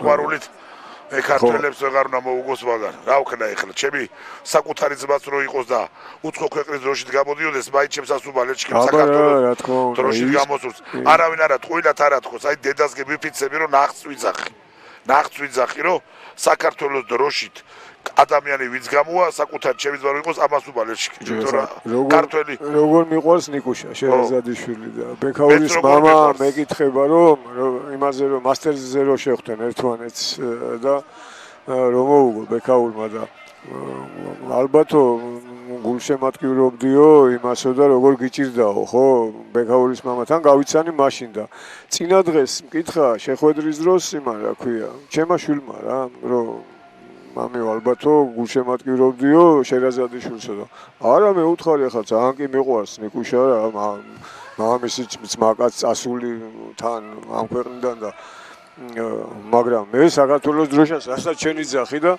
ყვარულით მე ქართველებს ვეღარ უნდა მოუგოს მაგარ. რა ვქნა ეხლა? ჩემი საკუთარი ძმაც რო იყოს და უცხო ქვეყნის დროშით გამოდიოდეს, მაინც ჩემს ასუბალეთში საქართველოს დროშით გამოსურს. არავინ არა ტყუილად არ ათქოს. აი დედას გემიფიცები რომ ნახს ვიძახი რომ საქართველოს დროშით ადამიანი ვინც გამოვა საკუთარ ჩემს ძმას რო იყოს ამას უბალეთში. ქართველი როგორ მიყვარს ნიკუშა შერაზადიშვილი და ბექაურის მამა მეკითხება რომ იმაზე რომ მასტერზე რო შეხვდნენ ერთმანეთს და რომ მოუგო ბექაურმა და ალბათო გულშემატკივრობდიო იმასო და როგორ გიჭირდაო ხო ბექაურის მამათან გავიცანი მაშინ და წინა დღეს მკითხა შეხვედრის დროს იმან რა ქვია ჩემმა შვილმა რა რომ მამიო ალბათო გულშემატკივრობდიო შერაზადიშვილსო და არა მე უთხარი ახლა ძალიან კი მიყვარს ნიკუშა რა მამამისი ძმაკაც წასული თან ამ ქვეყნიდან და მაგრამ მე საქართველოს დროშას რასაც შენი ძახი და